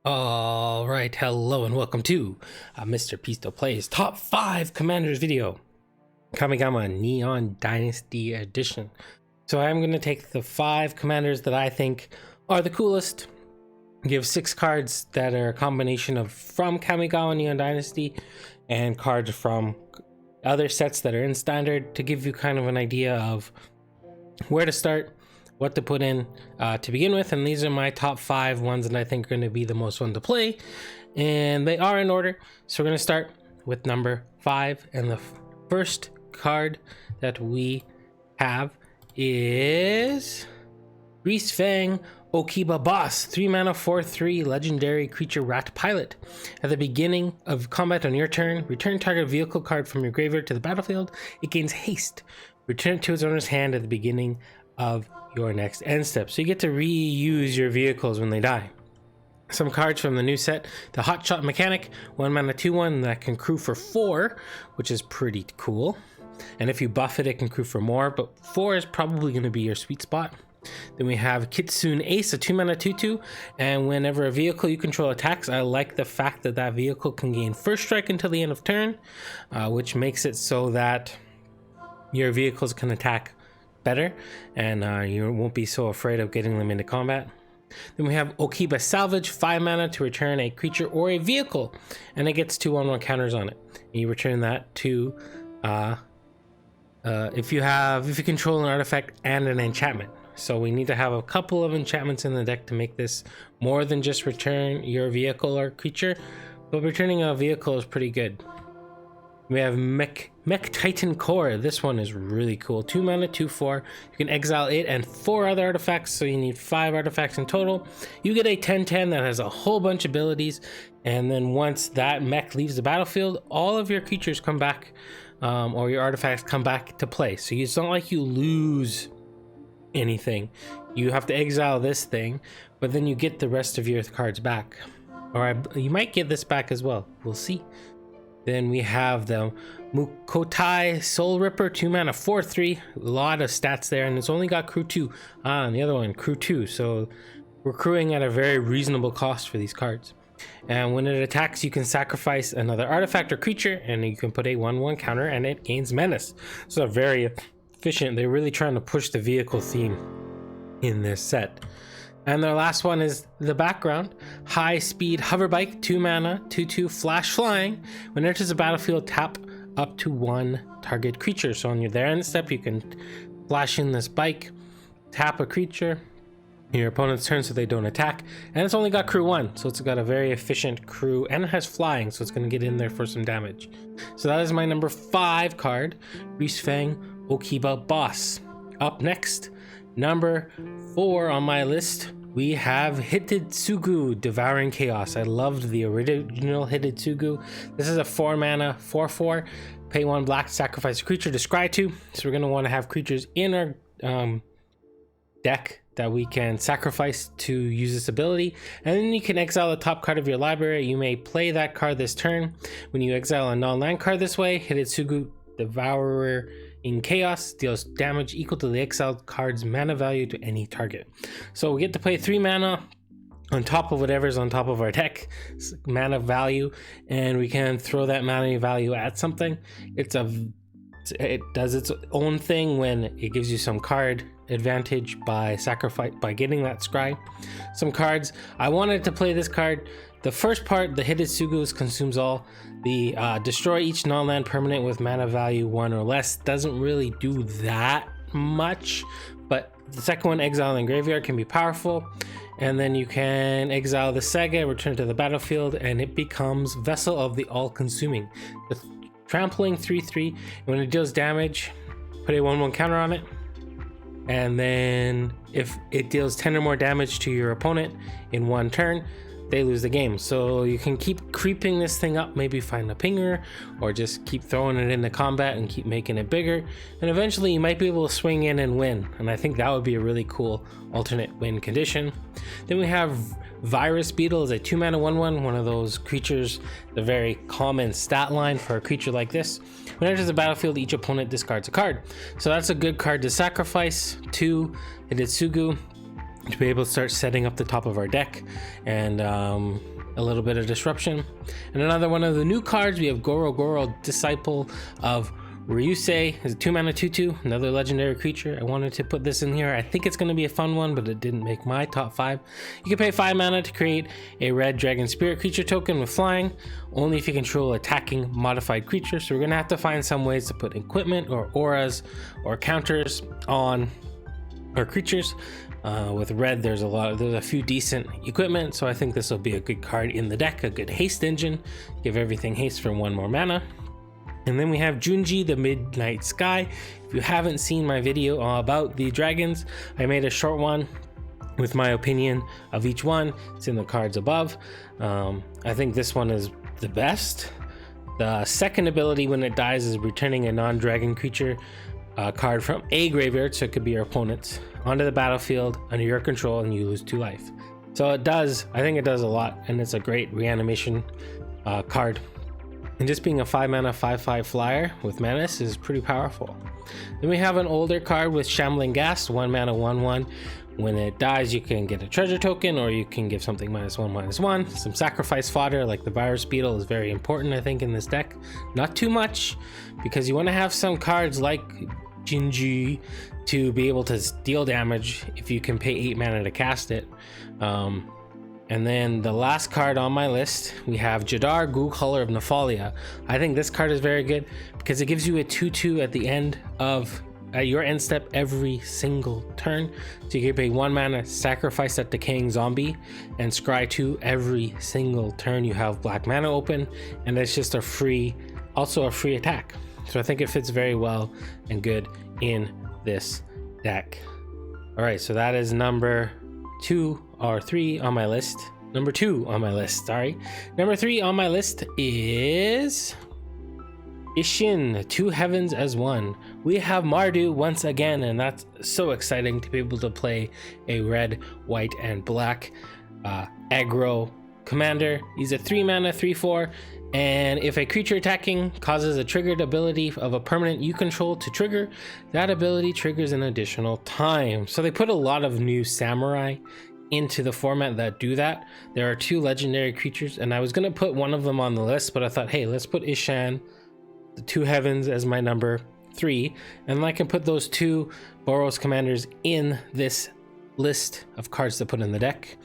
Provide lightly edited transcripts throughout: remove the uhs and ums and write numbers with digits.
All right, hello and welcome to Mr. Pisto Plays Top 5 Commanders video, Kamigawa Neon Dynasty Edition. So I'm going to take the 5 commanders that I think are the coolest, give 6 cards that are a combination of from Kamigawa Neon Dynasty and cards from other sets that are in standard to give you kind of an idea of where to start, what to put in to begin with. And these are my top 5 ones that I think are going to be the most fun to play, and they are in order. So we're going to start with number 5, and the first card that we have is Greasfang Okiba Boss, 3 mana 4/3 legendary creature rat pilot. At the beginning of combat on your turn, return target vehicle card from your graveyard to the battlefield. It gains haste. Return it to its owner's hand at the beginning of your next end step. So you get to reuse your vehicles when they die. Some cards from the new set: the Hotshot Mechanic, 1 mana 2/1 that can crew for 4, which is pretty cool. And if you buff it, it can crew for more, but 4 is probably going to be your sweet spot. Then we have Kitsune Ace, a 2 mana 2/2, and whenever a vehicle you control attacks, I like the fact that that vehicle can gain first strike until the end of turn, which makes it so that your vehicles can attack better, and you won't be so afraid of getting them into combat. Then we have Okiba Salvage, 5 mana to return a creature or a vehicle, and it gets 2/1/1 counters on it. And you return that to if you control an artifact and an enchantment. So we need to have a couple of enchantments in the deck to make this more than just return your vehicle or creature, but returning a vehicle is pretty good. We have Mech Titan Core. This one is really cool. 2 mana 2/4. You can exile it and 4 other artifacts, so you need 5 artifacts in total. You get a 10/10 that has a whole bunch of abilities, and then once that mech leaves the battlefield, all of your creatures come back, or your artifacts come back to play. So it's not like you lose anything. You have to exile this thing, but then you get the rest of your cards back. Or you might get this back as well. We'll see. Then we have the Mukotai Soul Ripper, 2 mana 4/3. A lot of stats there, and it's only got crew 2. And the other one, crew 2. So we're crewing at a very reasonable cost for these cards. And when it attacks, you can sacrifice another artifact or creature, and you can put a 1/1 counter, and it gains menace. So very efficient. They're really trying to push the vehicle theme in this set. And their last one is the background. High Speed Hover Bike, 2 mana 2/2 flash flying. When it enters the battlefield, tap up to 1 target creature. So on your end step, you can flash in this bike, tap a creature your opponent's turn so they don't attack, and it's only got crew 1, so it's got a very efficient crew, and it has flying, so it's going to get in there for some damage. So that is my number 5 card, Greasfang Okiba Boss. Up next, number 4 on my list, we have Hidetsugu, Devouring Chaos. I loved the original Hidetsugu. This is a 4 mana 4/4, pay 1 black, sacrifice a creature to scry 2. So we're going to want to have creatures in our deck that we can sacrifice to use this ability, and then you can exile the top card of your library. You may play that card this turn. When you exile a non-land card this way, Hidetsugu Devourer in Chaos deals damage equal to the exiled card's mana value to any target. So we get to play 3 mana on top of whatever's on top of our deck mana value, and we can throw that mana value at something. It does its own thing when it gives you some card advantage by getting that scry. Some cards, I wanted to play this card. The first part, the Hidetsugu consumes all. The destroy each non-land permanent with mana value 1 or less, doesn't really do that much, but the second one, exile in graveyard, can be powerful. And then you can exile the Saga, return to the battlefield, and it becomes Vessel of the All-Consuming. The trampling 3/3, when it deals damage, put a 1/1 counter on it, and then if it deals 10 or more damage to your opponent in 1 turn, they lose the game. So you can keep creeping this thing up, maybe find a pinger, or just keep throwing it into combat and keep making it bigger, and eventually you might be able to swing in and win, and I think that would be a really cool alternate win condition. Then we have Virus Beetle, is a 2 mana 1/1, one of those creatures, the very common stat line for a creature like this. When it enters the battlefield, each opponent discards a card. So that's a good card to sacrifice to Hidetsugu. to be able to start setting up the top of our deck and a little bit of disruption. And another one of the new cards, we have Goro, Disciple of Ryusei. Is a 2-mana 2/2, another legendary creature. I wanted to put this in here. I think it's going to be a fun one, but it didn't make my top 5. You can pay 5 mana to create a red dragon spirit creature token with flying, only if you control attacking modified creatures. So we're going to have to find some ways to put equipment or auras or counters on our creatures. With red, there's a few decent equipment, so I think this will be a good card in the deck. A good haste engine, give everything haste for 1 more mana. And then we have Junji, the Midnight Sky. If you haven't seen my video about the dragons, I made a short one with my opinion of each one. It's in the cards above. I think this one is the best. The second ability when it dies is returning a non-dragon creature card from a graveyard, so it could be your opponent's, onto the battlefield under your control, and you lose 2 life. So I think it does a lot, and it's a great reanimation card. And just being a 5-mana 5/5 flyer with Menace is pretty powerful. Then we have an older card with Shambling Ghast, 1-mana 1/1. When it dies, you can get a treasure token, or you can give something -1/-1. Some sacrifice fodder like the Virus Beetle is very important, I think, in this deck. Not too much, because you want to have some cards like Jinji to be able to deal damage if you can pay 8 mana to cast it. And then the last card on my list, we have Jadar, Ghoul Color of Nephalia. I think this card is very good because it gives you a 2/2 at the end of your end step every single turn. So you can pay 1 mana, sacrifice that decaying zombie, and scry 2 every single turn you have black mana open, and it's just also a free attack. So I think it fits very well and good in this deck. All right, so that is number 2 or 3 on my list. Number 2 on my list, sorry. Number 3 on my list is Isshin, 2 Heavens as 1. We have Mardu once again, and that's so exciting to be able to play a red, white, and black aggro commander. He's a 3-mana 3/4, and if a creature attacking causes a triggered ability of a permanent you control to trigger, that ability triggers an additional time. So they put a lot of new samurai into the format that do that. There are 2 legendary creatures, and I was going to put one of them on the list, but I thought, hey, let's put Isshin, the 2 Heavens, as my number 3, and I can put those 2 Boros commanders in this list of cards to put in the deck.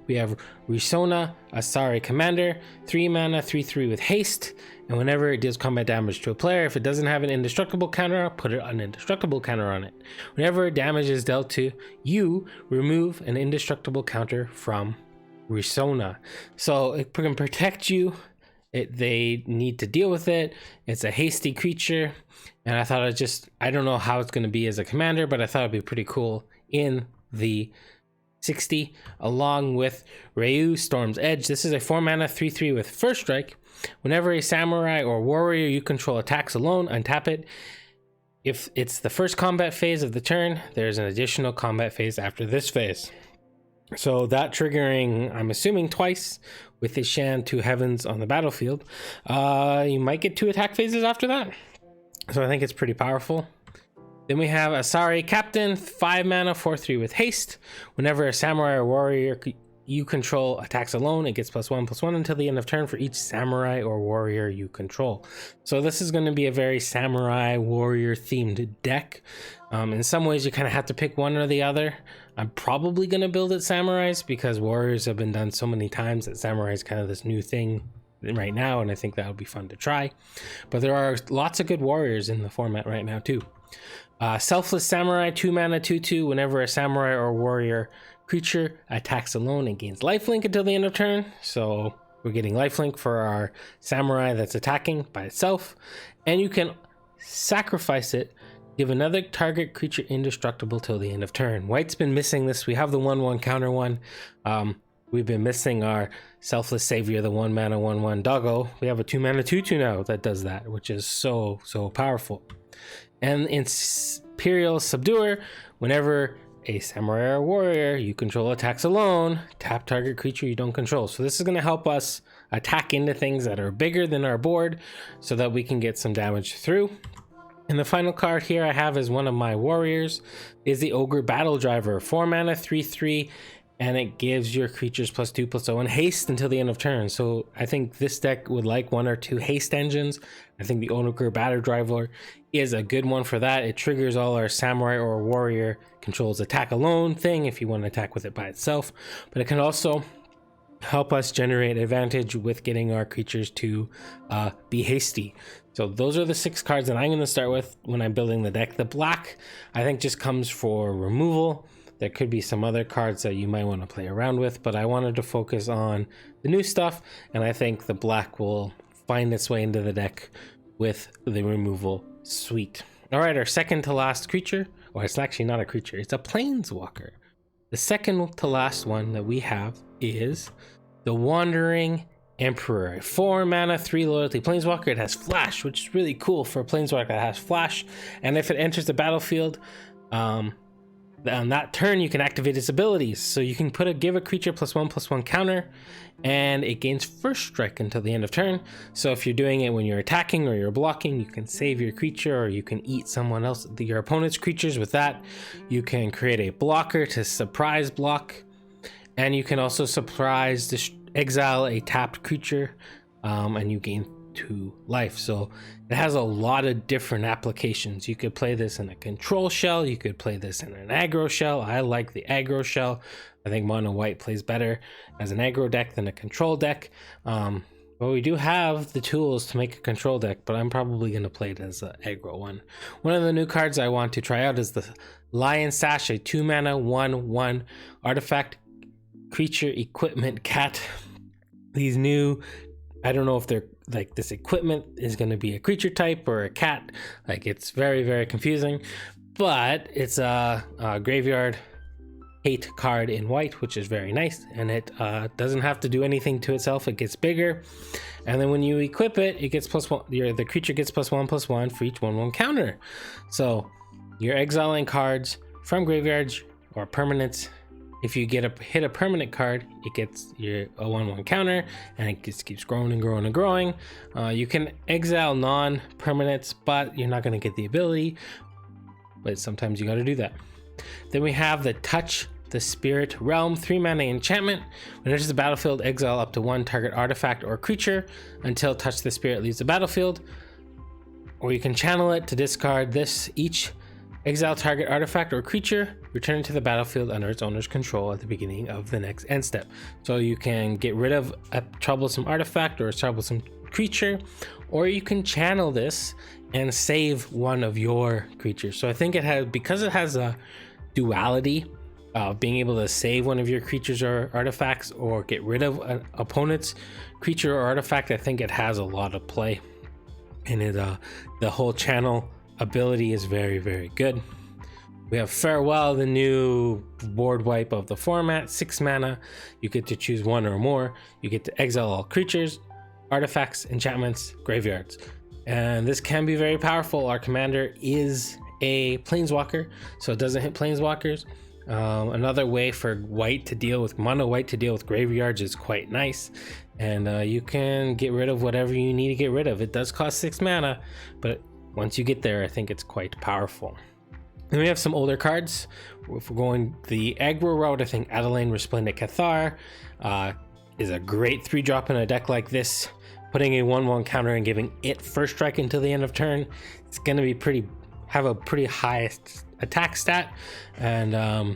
We have Risona, Asari Commander, 3-mana 3/3 with haste, and whenever it deals combat damage to a player, if it doesn't have an indestructible counter, put an indestructible counter on it. Whenever damage is dealt to you, remove an indestructible counter from Risona. So it can protect you. They need to deal with it. It's a hasty creature, and I thought I don't know how it's going to be as a commander, but I thought it'd be pretty cool in the 60, along with Ryu, Storm's Edge. This is a 4-mana 3/3 with First Strike. Whenever a samurai or warrior you control attacks alone, untap it. If it's the first combat phase of the turn, there's an additional combat phase after this phase. So that triggering, I'm assuming, twice with Isshin, 2 Heavens on the battlefield. You might get 2 attack phases after that. So I think it's pretty powerful. Then we have Asari Captain, 5-mana 4/3 with haste. Whenever a samurai or warrior you control attacks alone, it gets +1/+1 until the end of turn for each samurai or warrior you control. So this is going to be a very samurai warrior themed deck. In some ways you kind of have to pick one or the other. I'm probably going to build it samurais because warriors have been done so many times that samurai is kind of this new thing right now, and I think that would be fun to try. But there are lots of good warriors in the format right now too. Selfless Samurai, 2-mana 2/2. Whenever a samurai or warrior creature attacks alone, it gains lifelink until the end of turn. So we're getting lifelink for our samurai that's attacking by itself, and you can sacrifice it, give another target creature indestructible till the end of turn. White's been missing this. We have the 1/1 counter one. We've been missing our Selfless Savior, the 1-mana 1/1 doggo. We have a 2-mana 2/2 now that does that, which is so powerful. And Imperial Subduer, whenever a samurai or warrior you control attacks alone, tap target creature you don't control. So this is going to help us attack into things that are bigger than our board so that we can get some damage through. And the final card here I have is one of my warriors, is the Ogre Battle Driver, 4 mana, 3/3, and it gives your creatures +2/+0 and haste until the end of turn. So I think this deck would like 1 or 2 haste engines. I think the Ogre Battle Driver is a good one for that. It triggers all our samurai or warrior controls attack alone thing if you want to attack with it by itself, but it can also help us generate advantage with getting our creatures to be hasty. So those are the 6 cards that I'm going to start with when I'm building the deck. The black I think just comes for removal. There could be some other cards that you might want to play around with, but I wanted to focus on the new stuff, and I think the black will find its way into the deck with the removal suite. All right, our second to last creature, or it's actually not a creature, it's a planeswalker. The second to last one that we have is the Wandering Emperor, 4 mana, 3 loyalty planeswalker. It has flash, which is really cool for a planeswalker that has flash, and if it enters the battlefield, on that turn you can activate its abilities. So you can give a creature +1/+1 counter, and it gains first strike until the end of turn. So if you're doing it when you're attacking or you're blocking, you can save your creature, or you can eat someone else, your opponent's creatures with that. You can create a blocker to surprise block, and you can also exile a tapped creature, and you gain 2 life. So it has a lot of different applications. You could play this in a control shell, you could play this in an aggro shell. I like the aggro shell. I think mono white plays better as an aggro deck than a control deck, but we do have the tools to make a control deck, but I'm probably going to play it as an aggro one. One of the new cards I want to try out is the Lion Sash, a 2 mana 1/1 artifact creature equipment cat. These new, I don't know if they're like, this equipment is going to be a creature type or a cat. Like, it's very, very confusing, but it's a graveyard hate card in white, which is very nice, and it doesn't have to do anything to itself. It gets bigger, and then when you equip it, it gets +1. The creature gets +1/+1 for each 1/1 counter. So you're exiling cards from graveyards or permanents. If you hit a permanent card, it gets a 1/1 counter, and it just keeps growing and growing and growing. You can exile non-permanents, but you're not going to get the ability, but sometimes you got to do that. Then we have the Touch the Spirit Realm, 3 mana enchantment. When it enters the battlefield, exile up to 1 target artifact or creature until Touch the Spirit leaves the battlefield. Or you can channel it to discard this. Each exile target artifact or creature, return it to the battlefield under its owner's control at the beginning of the next end step. So you can get rid of a troublesome artifact or a troublesome creature, or you can channel this and save one of your creatures. So I think because it has a duality of being able to save one of your creatures or artifacts, or get rid of an opponent's creature or artifact, I think it has a lot of play. And the whole channel ability is very, very good. We have Farewell, the new board wipe of the format, 6 mana. You get to choose 1 or more. You get to exile all creatures, artifacts, enchantments, graveyards. And this can be very powerful. Our commander is a planeswalker, so it doesn't hit planeswalkers. Another way for mono white to deal with graveyards is quite nice. And you can get rid of whatever you need to get rid of. It does cost 6 mana, but once you get there, I think it's quite powerful. Then we have some older cards. If we're going the aggro route, I think Adeline Resplendent Cathar is a great 3-drop in a deck like this. Putting a 1/1 counter and giving it first strike until the end of turn. It's going to have a pretty high attack stat, and I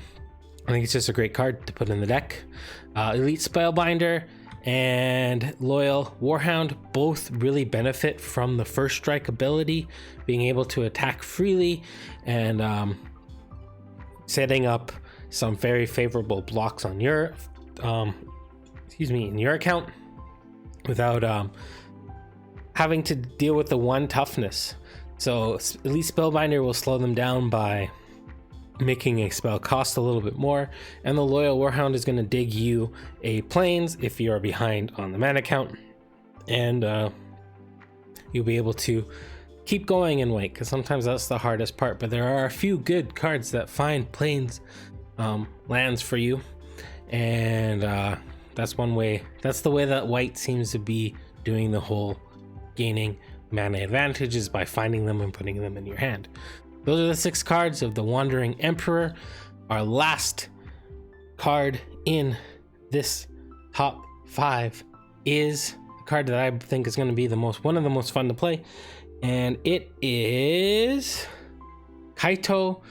think it's just a great card to put in the deck. Elite Spellbinder and Loyal Warhound both really benefit from the first strike ability, being able to attack freely and setting up some very favorable blocks on your in your account without having to deal with the 1 toughness. So Elite Spellbinder will slow them down by making a spell cost a little bit more, and the Loyal Warhound is going to dig you a plains if you are behind on the mana count, and you'll be able to keep going in white, because sometimes that's the hardest part. But there are a few good cards that find plains lands for you, and that's one way. That's the way that white seems to be doing the whole gaining mana advantage is by finding them and putting them in your hand. Those are the 6 cards of the Wandering Emperor. Our last card in this top 5 is a card that I think is going to be one of the most fun to play, and it is Kaito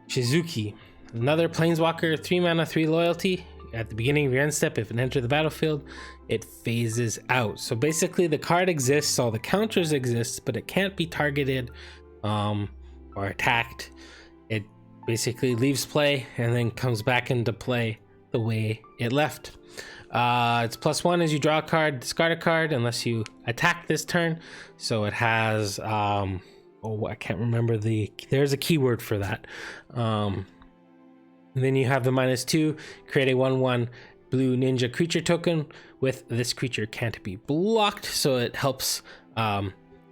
Shizuki, another Planeswalker, 3 mana, 3 loyalty. At the beginning of your end step, if it enters the battlefield, it phases out. So basically the card exists, all the counters exist, but it can't be targeted or attacked. It basically leaves play and then comes back into play the way it left. It's +1 as you draw a card, discard a card unless you attack this turn. So it has I can't remember there's a keyword for that. And then you have the -2, create a 1/1 blue ninja creature token with this creature can't be blocked, so it helps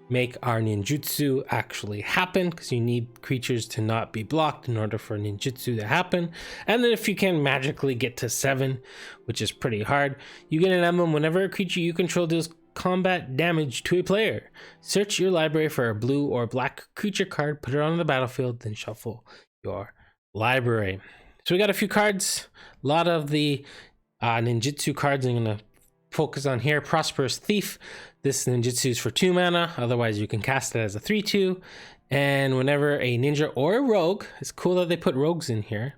make our ninjutsu actually happen, because you need creatures to not be blocked in order for ninjutsu to happen. And then if you can magically get to 7, which is pretty hard, you get an emblem whenever a creature you control deals combat damage to a player. Search your library for a blue or black creature card, put it on the battlefield, then shuffle your library. So we got a few cards, a lot of the ninjutsu cards I'm going to focus on here. Prosperous Thief. This ninjutsu is for 2 mana, otherwise you can cast it as a 3/2. And whenever a ninja or a rogue, it's cool that they put rogues in here,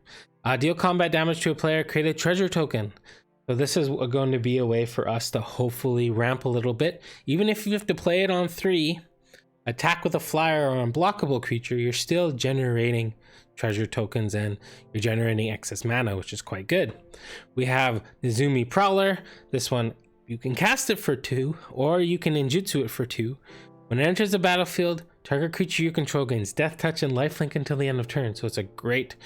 deal combat damage to a player, create a treasure token. So this is going to be a way for us to hopefully ramp a little bit. Even if you have to play it on 3, attack with a flyer or unblockable creature, you're still generating treasure tokens and you're generating excess mana, which is quite good. We have Nizumi Prowler. This one, you can cast it for 2 or you can ninjutsu it for 2. When it enters the battlefield, target creature you control gains death touch and lifelink until the end of turn. So it's a great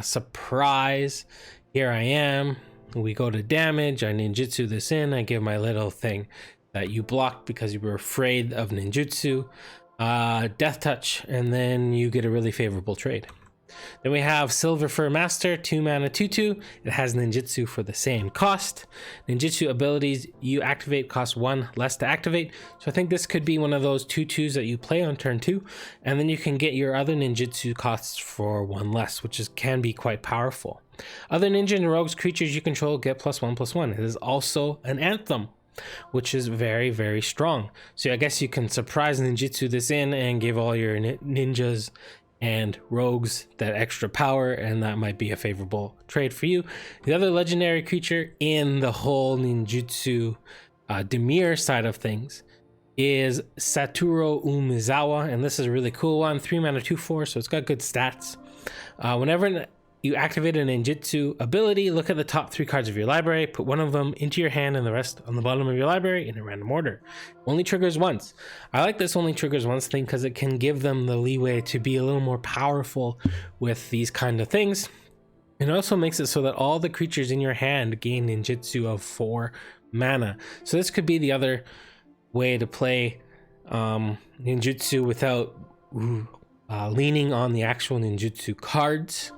surprise. Here I am. We go to damage. I ninjutsu this in. I give my little thing that you blocked because you were afraid of ninjutsu. Death touch, and then you get a really favorable trade. Then we have Silver Fur Master, 2 mana, 2/2. It has ninjutsu for the same cost. Ninjutsu abilities you activate cost 1 less to activate. So I think this could be one of those 2/2s that you play on turn 2, and then you can get your other ninjutsu costs for 1 less, which can be quite powerful. Other ninja and rogues creatures you control get +1/+1. It is also an anthem, which is very, very strong. So I guess you can surprise ninjutsu this in and give all your ninjas and rogues that extra power, and that might be a favorable trade for you. The other legendary creature in the whole ninjutsu Dimir side of things is Satoru Umezawa, and this is a really cool one. 3 mana, 2/4, so it's got good stats. Whenever you activate a ninjutsu ability, look at the top 3 cards of your library, put one of them into your hand and the rest on the bottom of your library in a random order. Only triggers once. I like this only triggers once thing because it can give them the leeway to be a little more powerful with these kind of things. It also makes it so that all the creatures in your hand gain ninjutsu of 4 mana. So this could be the other way to play ninjutsu without leaning on the actual ninjutsu cards.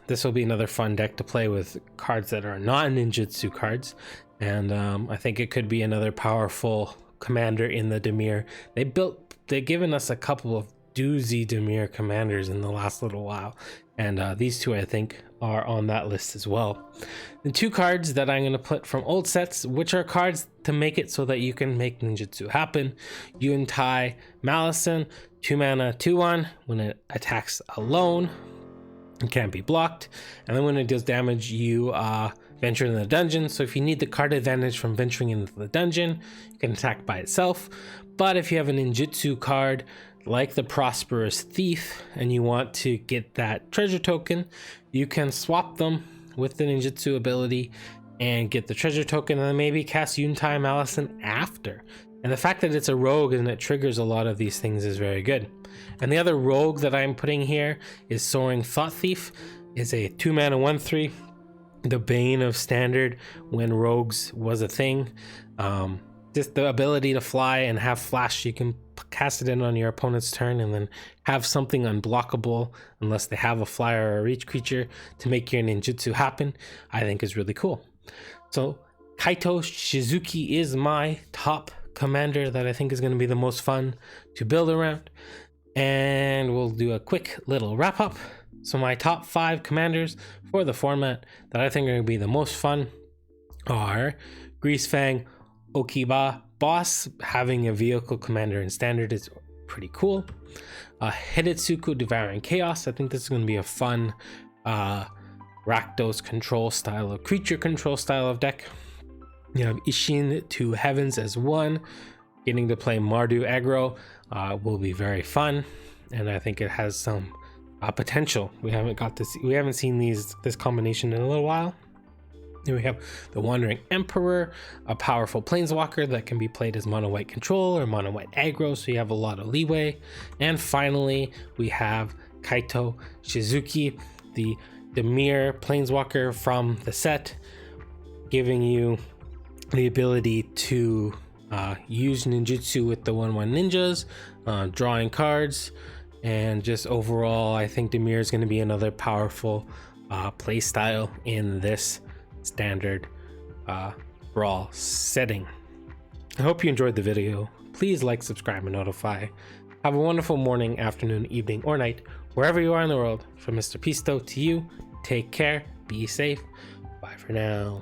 This will be another fun deck to play with cards that are not ninjutsu cards, and I think it could be another powerful commander in the Dimir. They've given us a couple of doozy Dimir commanders in the last little while, and these 2 I think are on that list as well. The 2 cards that I'm going to put from old sets, which are cards to make it so that you can make ninjutsu happen. Yuntai Malison, 2 mana, 2/1. When it attacks alone, it can't be blocked, and then when it deals damage, you venture into the dungeon. So if you need the card advantage from venturing into the dungeon, you can attack by itself. But if you have a ninjutsu card like the Prosperous Thief and you want to get that treasure token, you can swap them with the ninjutsu ability and get the treasure token, and then maybe cast Yuntai Malison after. And the fact that it's a rogue and it triggers a lot of these things is very good. And the other rogue that I'm putting here is Soaring Thought Thief. Is a 2 mana, 1/3. The bane of standard when rogues was a thing. Just the ability to fly and have flash. You can cast it in on your opponent's turn and then have something unblockable unless they have a flyer or a reach creature to make your ninjutsu happen. I think is really cool. So Kaito Shizuki is my top commander that I think is going to be the most fun to build around. And we'll do a quick little wrap up. So my top 5 commanders for the format that I think are going to be the most fun are Greasfang, Okiba. Boss having a vehicle commander in standard is pretty cool. Hidetsugu, Devouring Chaos. I think this is going to be a fun Rakdos control style of creature control style of deck. You have Isshin to Heavens as 1. Getting to play Mardu aggro will be very fun, and I think it has some potential. We haven't seen this combination in a little while. Then we have the Wandering Emperor, a powerful planeswalker that can be played as mono white control or mono white aggro, so you have a lot of leeway. And finally, we have Kaito Shizuki, the mirror planeswalker from the set, giving you the ability to use ninjutsu with the 1/1 ninjas, drawing cards, and just overall, I think Dimir is going to be another powerful play style in this standard Brawl setting. I hope you enjoyed the video. Please like, subscribe, and notify. Have a wonderful morning, afternoon, evening, or night, wherever you are in the world. From Mr. Pisto to you, take care, be safe, bye for now.